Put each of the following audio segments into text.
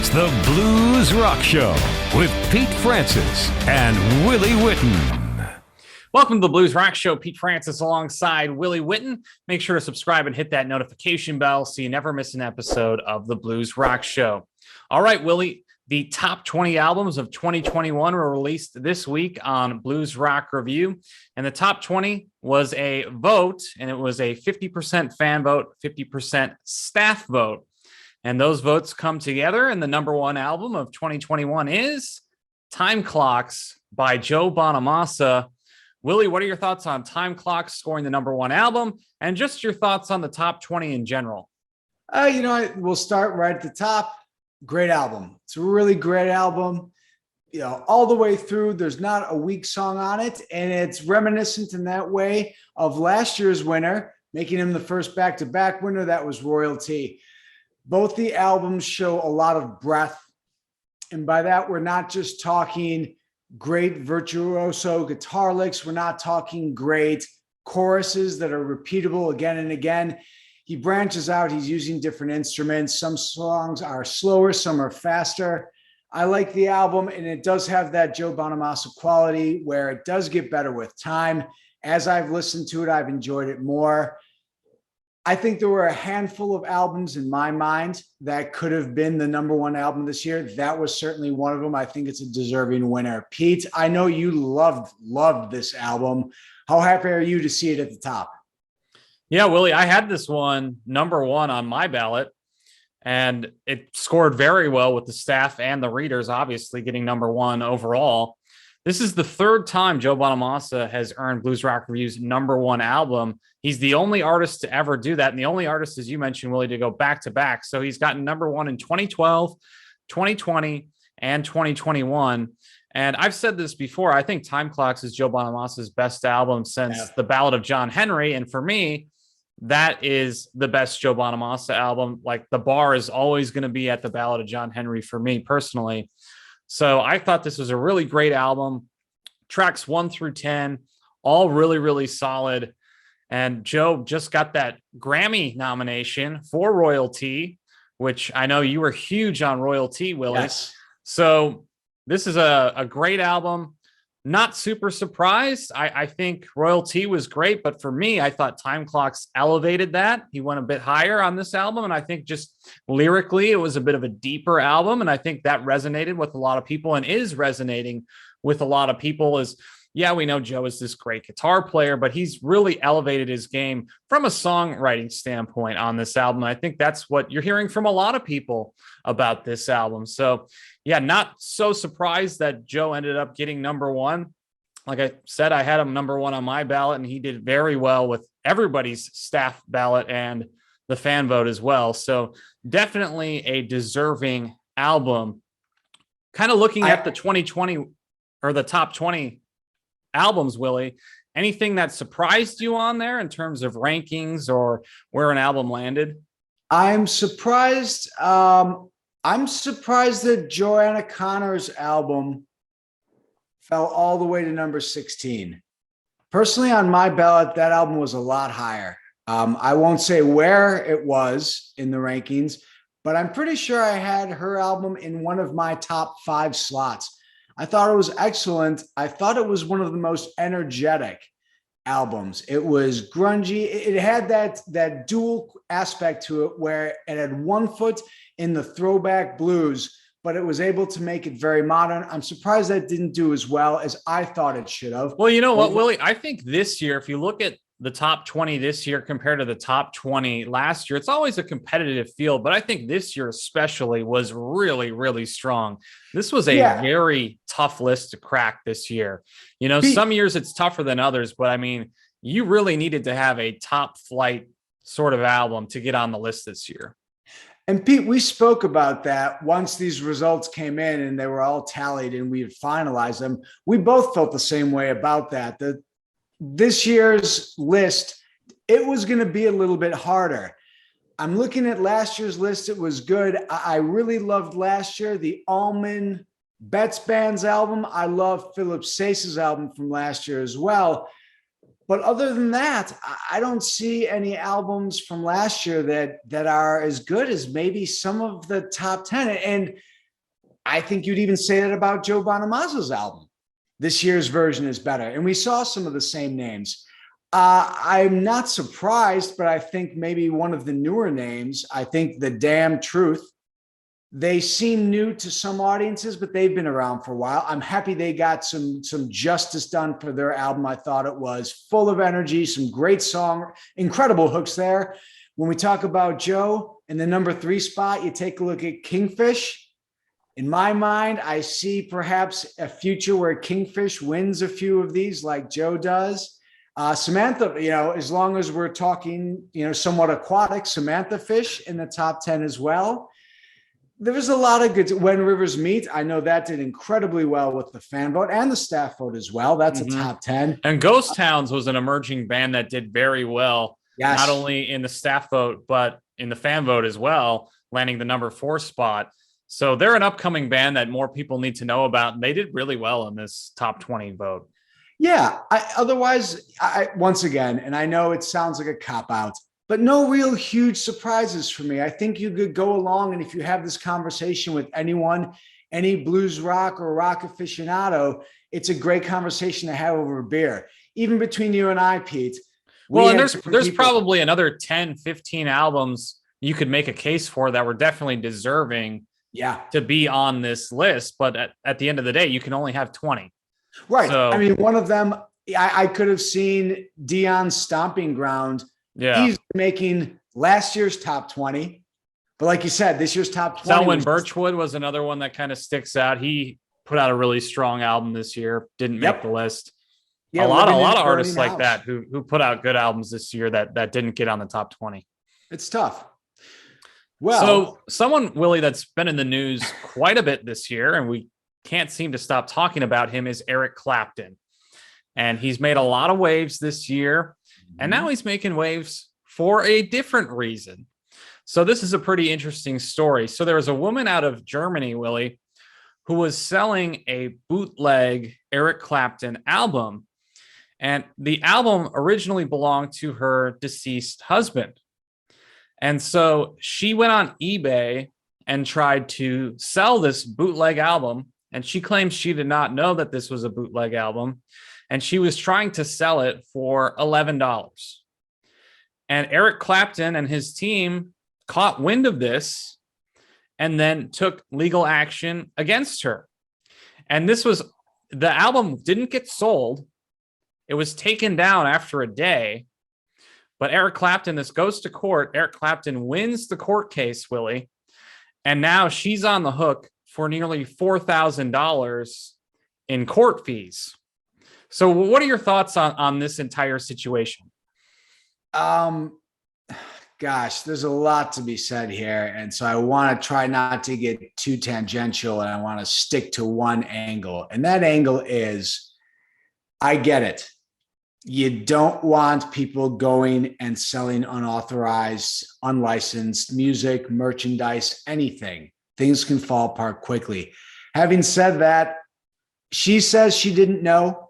It's the Blues Rock Show with Pete Francis and Willie Witten. Welcome to the Blues Rock Show. Pete Francis alongside Willie Witten. Make sure to subscribe and hit that notification bell so you never miss an episode of the Blues Rock Show. All right, Willie, the top 20 albums of 2021 were released this week on Blues Rock Review. And the top 20 was a vote, and it was a 50% fan vote, 50% staff vote. And those votes come together, and the number one album of 2021 is Time Clocks by Joe Bonamassa. Willie, what are your thoughts on Time Clocks scoring the number one album, and just your thoughts on the top 20 in general? We'll start right at the top. Great album. It's a really great album. All the way through, there's not a weak song on it, and it's reminiscent in that way of last year's winner, making him the first back-to-back winner. That was Royalty. Both the albums show a lot of breadth. And by that, we're not just talking great virtuoso guitar licks. We're not talking great choruses that are repeatable again and again. He branches out. He's using different instruments. Some songs are slower, some are faster. I like the album, and it does have that Joe Bonamassa quality where it does get better with time. As I've listened to it, I've enjoyed it more. I think there were a handful of albums in my mind that could have been the number one album this year. That was certainly one of them. I think it's a deserving winner. Pete, I know you loved this album. How happy are you to see it at the top? Yeah, Willie, I had this one number one on my ballot, and it scored very well with the staff and the readers, obviously getting number one overall. This is the third time Joe Bonamassa has earned Blues Rock Review's number one album. He's the only artist to ever do that, and the only artist, as you mentioned, Willie, to go back-to-back. So he's gotten number one in 2012, 2020, and 2021. And I've said this before, I think Time Clocks is Joe Bonamassa's best album since The Ballad of John Henry. And for me, that is the best Joe Bonamassa album. Like, the bar is always going to be at The Ballad of John Henry for me personally. So I thought this was a really great album. Tracks 1 through 10, all really, really solid. And Joe just got that Grammy nomination for Royalty, which I know you were huge on Royalty, Willie. Yes. So this is a great album. Not super surprised. I think Royalty was great, but for me, I thought Time Clocks elevated that. He went a bit higher on this album, and I think just lyrically, it was a bit of a deeper album, and I think that resonated with a lot of people and is resonating with a lot of people. Yeah, we know Joe is this great guitar player, but he's really elevated his game from a songwriting standpoint on this album. I think that's what you're hearing from a lot of people about this album. So yeah, not so surprised that Joe ended up getting number one. Like I said, I had him number one on my ballot, and he did very well with everybody's staff ballot and the fan vote as well. So definitely a deserving album. Kind of looking at the 2020 or the top 20 albums, Willie, anything that surprised you on there in terms of rankings or where an album landed? I'm surprised. I'm surprised that Joanna Connor's album fell all the way to number 16. Personally, on my ballot, that album was a lot higher. I won't say where it was in the rankings, but I'm pretty sure I had her album in one of my top 5 slots. I thought it was excellent. I thought it was one of the most energetic albums. It was grungy. It had that dual aspect to it where it had one foot in the throwback blues, but it was able to make it very modern. I'm surprised that didn't do as well as I thought it should have. Well, you know what, Willie? I think this year, if you look at the top 20 this year compared to the top 20 last year, it's always a competitive field, but I think this year especially was really, really strong. This was a very tough list to crack this year. Some years it's tougher than others, but I mean, you really needed to have a top flight sort of album to get on the list this year. And Pete, we spoke about that once these results came in and they were all tallied and we had finalized them. We both felt the same way about that. This year's list, it was going to be a little bit harder. I'm looking at last year's list. It was good. I really loved last year, the Allman Betts Band's album. I love Philip Sace's album from last year as well. But other than that, I don't see any albums from last year that are as good as maybe some of the top 10. And I think you'd even say that about Joe Bonamassa's album. This year's version is better. And we saw some of the same names. I'm not surprised, but I think maybe one of the newer names, I think The Damn Truth, they seem new to some audiences, but they've been around for a while. I'm happy they got some justice done for their album. I thought it was full of energy, some great song, incredible hooks there. When we talk about Joe in the number 3 spot, you take a look at Kingfish. In my mind, I see perhaps a future where Kingfish wins a few of these like Joe does. Samantha, as long as we're talking, somewhat aquatic, Samantha Fish in the top 10 as well. There was a lot of good. When Rivers Meet, I know that did incredibly well with the fan vote and the staff vote as well. That's a top 10. And Ghost Towns was an emerging band that did very well, not only in the staff vote, but in the fan vote as well, landing the number 4 spot. So they're an upcoming band that more people need to know about. And they did really well in this top 20 vote. Yeah. Once again, and I know it sounds like a cop-out, but no real huge surprises for me. I think you could go along, and if you have this conversation with anyone, any blues rock or rock aficionado, it's a great conversation to have over a beer. Even between you and I, Pete. Well, and there's probably another 10, 15 albums you could make a case for that were definitely deserving to be on this list. But at the end of the day, you can only have 20. Right. So, I mean, one of them, I could have seen Dion's Stomping Ground. Yeah. He's making last year's top 20. But like you said, this year's top 20. Selwyn Birchwood was another one that kind of sticks out. He put out a really strong album this year, didn't make the list. Yeah, a lot of artists like that who put out good albums this year that didn't get on the top 20. It's tough. Well, so someone, Willie, that's been in the news quite a bit this year, and we can't seem to stop talking about him, is Eric Clapton. And he's made a lot of waves this year, and now he's making waves for a different reason. So this is a pretty interesting story. So there was a woman out of Germany, Willie, who was selling a bootleg Eric Clapton album. And the album originally belonged to her deceased husband. And so she went on eBay and tried to sell this bootleg album. And she claims she did not know that this was a bootleg album. And she was trying to sell it for $11. And Eric Clapton and his team caught wind of this and then took legal action against her. And the album didn't get sold. It was taken down after a day. But Eric Clapton, this goes to court. Eric Clapton wins the court case, Willie. And now she's on the hook for nearly $4,000 in court fees. So what are your thoughts on this entire situation? Gosh, there's a lot to be said here. And so I want to try not to get too tangential, and I want to stick to one angle. And that angle is, I get it. You don't want people going and selling unauthorized, unlicensed music, merchandise, anything. Things can fall apart quickly. Having said that, she says she didn't know.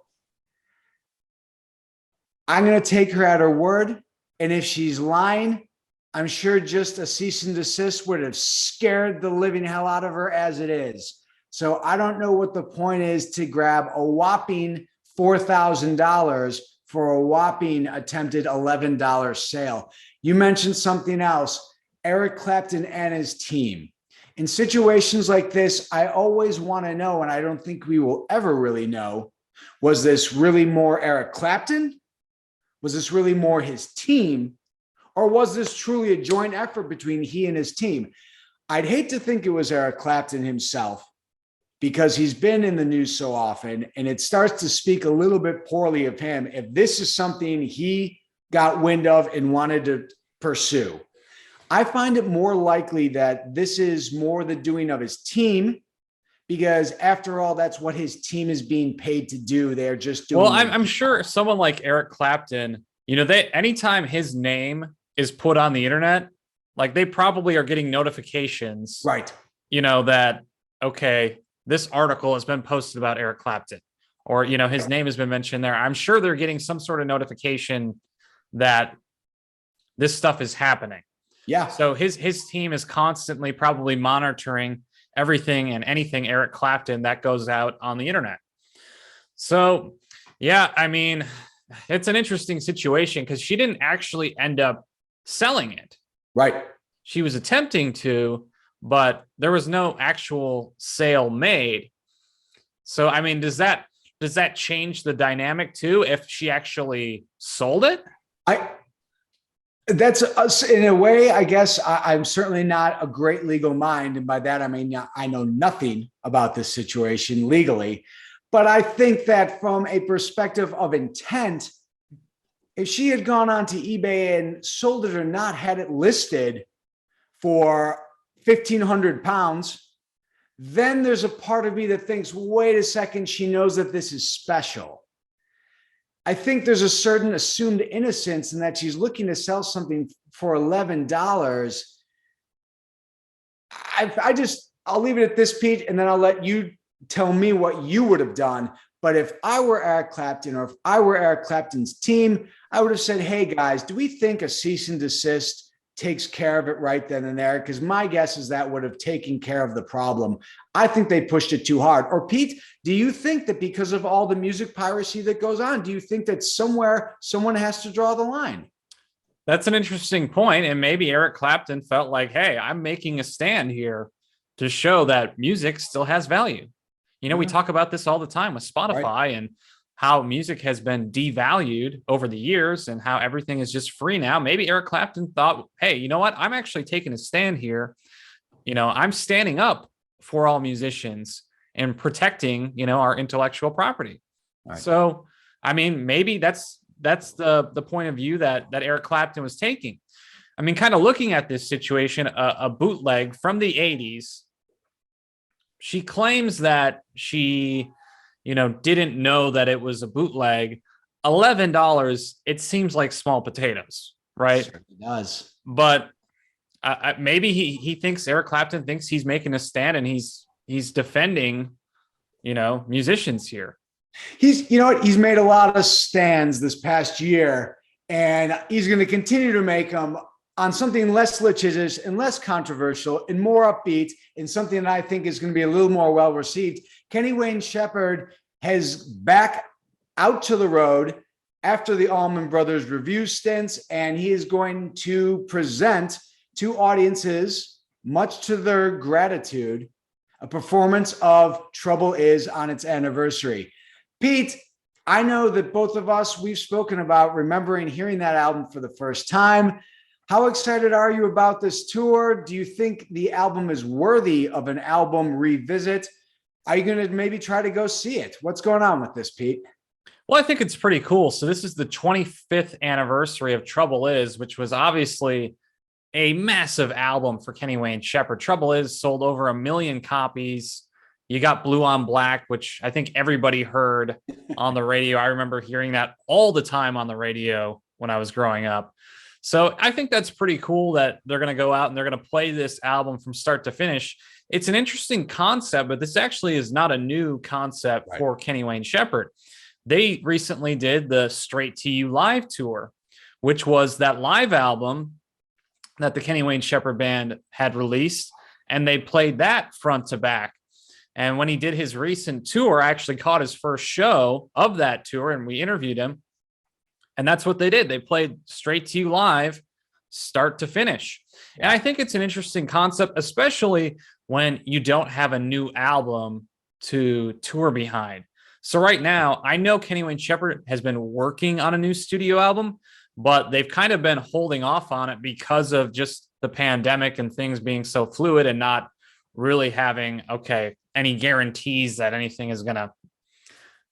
I'm going to take her at her word. And if she's lying, I'm sure just a cease and desist would have scared the living hell out of her as it is. So I don't know what the point is to grab a whopping $4,000 for a whopping attempted $11 sale. You mentioned something else, Eric Clapton and his team. In situations like this, I always want to know, and I don't think we will ever really know, was this really more Eric Clapton? Was this really more his team? Or was this truly a joint effort between he and his team? I'd hate to think it was Eric Clapton himself, because he's been in the news so often, and it starts to speak a little bit poorly of him if this is something he got wind of and wanted to pursue. I find it more likely that this is more the doing of his team, because after all, that's what his team is being paid to do. They're just doing. Well, I'm sure someone like Eric Clapton, anytime his name is put on the internet, like they probably are getting notifications, right? That, okay, this article has been posted about Eric Clapton, or, his name has been mentioned there. I'm sure they're getting some sort of notification that this stuff is happening. Yeah. So his team is constantly probably monitoring everything and anything Eric Clapton that goes out on the internet. So, yeah, I mean, it's an interesting situation because she didn't actually end up selling it. Right. She was attempting to, but there was no actual sale made. So, I mean, does that change the dynamic too if she actually sold it? That's us in a way. I guess I'm certainly not a great legal mind, and by that I mean I know nothing about this situation legally. But I think that from a perspective of intent, if she had gone onto eBay and sold it or not, had it listed for £1,500, then there's a part of me that thinks, wait a second, she knows that this is special. I think there's a certain assumed innocence in that she's looking to sell something for $11. I'll leave it at this, Pete, and then I'll let you tell me what you would have done. But if I were Eric Clapton, or if I were Eric Clapton's team, I would have said, hey guys, do we think a cease and desist takes care of it right then and there? Because my guess is that would have taken care of the problem. I think they pushed it too hard. Or Pete, do you think that because of all the music piracy that goes on, do you think that somewhere someone has to draw the line? That's an interesting point. And maybe Eric Clapton felt like, hey, I'm making a stand here to show that music still has value. You know, we talk about this all the time with Spotify and how music has been devalued over the years and how everything is just free now. Maybe Eric Clapton thought, hey, you know what? I'm actually taking a stand here. You know, I'm standing up for all musicians and protecting, you know, our intellectual property. Right. So, I mean, maybe that's the point of view that Eric Clapton was taking. I mean, kind of looking at this situation, a bootleg from the 80s. She claims that she, you know, didn't know that it was a bootleg. $11, it seems like small potatoes, right? Sure, it does. But maybe he thinks, Eric Clapton thinks he's making a stand and he's defending, you know, musicians here. You know what? He's made a lot of stands this past year, and he's going to continue to make them on something less litigious and less controversial and more upbeat, and something that I think is going to be a little more well received. Kenny Wayne Shepherd has back out to the road after the Allman Brothers review stints, and he is going to present to audiences, much to their gratitude, a performance of Trouble Is on its anniversary. Pete, I know that both of us, we've spoken about remembering hearing that album for the first time. How excited are you about this tour? Do you think the album is worthy of an album revisit? Are you going to maybe try to go see it? What's going on with this, Pete? Well, I think it's pretty cool. So this is the 25th anniversary of Trouble Is, which was obviously a massive album for Kenny Wayne Shepherd. Trouble Is sold over 1 million copies. You got Blue on Black, which I think everybody heard on the radio. I remember hearing that all the time on the radio when I was growing up. So I think that's pretty cool that they're going to go out and they're going to play this album from start to finish. It's an interesting concept, but this actually is not a new concept for Kenny Wayne Shepherd. They recently did the Straight to You live tour, which was that live album that the Kenny Wayne Shepherd band had released, and they played that front to back. And when he did his recent tour, I actually caught his first show of that tour, and we interviewed him. And that's what they did. They played Straight to You live, start to finish. And I think it's an interesting concept, especially when you don't have a new album to tour behind. So right now, I know Kenny Wayne Shepherd has been working on a new studio album, but they've kind of been holding off on it because of just the pandemic and things being so fluid and not really having, any guarantees that anything is going to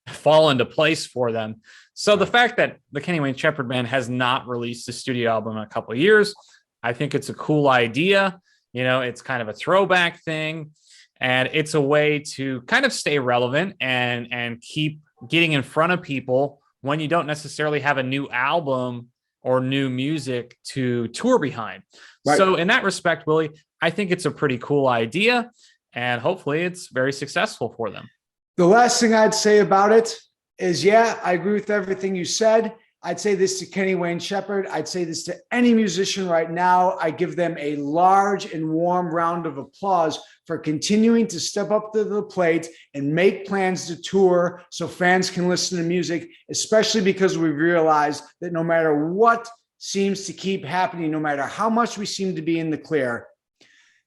fall into place for them. So the fact that the Kenny Wayne Shepherd band has not released a studio album in a couple of years, I think it's a cool idea. You know, it's kind of a throwback thing, and it's a way to kind of stay relevant and keep getting in front of people when you don't necessarily have a new album or new music to tour behind. Right. So in that respect, Willie, I think it's a pretty cool idea, and hopefully it's very successful for them. The last thing I'd say about it is, I agree with everything you said. I'd say this to Kenny Wayne Shepherd. I'd say this to any musician right now. I give them a large and warm round of applause for continuing to step up to the plate and make plans to tour so fans can listen to music, especially because we've realized that no matter what seems to keep happening, no matter how much we seem to be in the clear,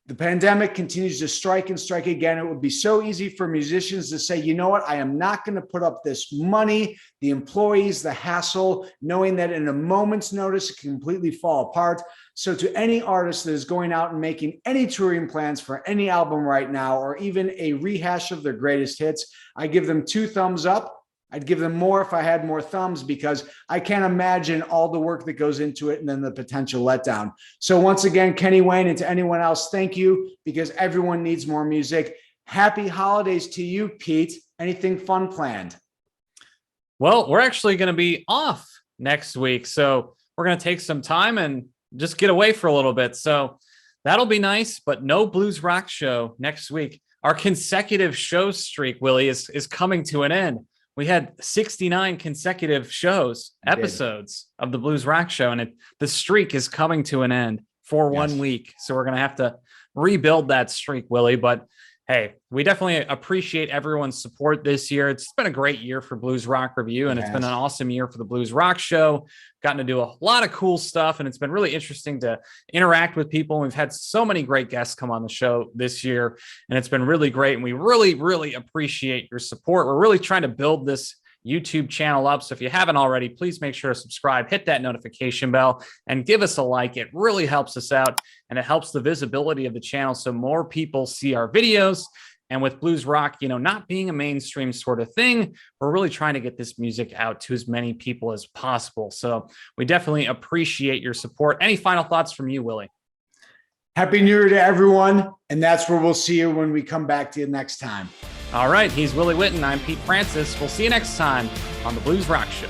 the pandemic continues to strike and strike again. It would be so easy for musicians to say, you know what, I am not going to put up this money, the employees, the hassle, knowing that in a moment's notice, it can completely fall apart. So to any artist that is going out and making any touring plans for any album right now, or even a rehash of their greatest hits, I give them 2 thumbs up. I'd give them more if I had more thumbs, because I can't imagine all the work that goes into it and then the potential letdown. So once again, Kenny Wayne, and to anyone else, thank you, because everyone needs more music. Happy holidays to you, Pete. Anything fun planned? Well, we're actually going to be off next week. So we're going to take some time and just get away for a little bit. So that'll be nice, but no Blues Rock show next week. Our consecutive show streak, Willie, is coming to an end. We had 69 consecutive episodes of the Blues Rock Show, and the streak is coming to an end for 1 week. So we're going to have to rebuild that streak, Willie. But hey, we definitely appreciate everyone's support this year. It's been a great year for Blues Rock Review, and it's been an awesome year for the Blues Rock Show. Gotten to do a lot of cool stuff, and it's been really interesting to interact with people. We've had so many great guests come on the show this year, and it's been really great. And we really, really appreciate your support. We're really trying to build this YouTube channel up. So if you haven't already, please make sure to subscribe, hit that notification bell, and give us a like. It really helps us out, and it helps the visibility of the channel so more people see our videos. And with Blues Rock, not being a mainstream sort of thing, we're really trying to get this music out to as many people as possible. So we definitely appreciate your support. Any final thoughts from you, Willie? Happy New Year to everyone. And that's where we'll see you when we come back to you next time. All right. He's Willie Witten. I'm Pete Francis. We'll see you next time on the Blues Rock Show.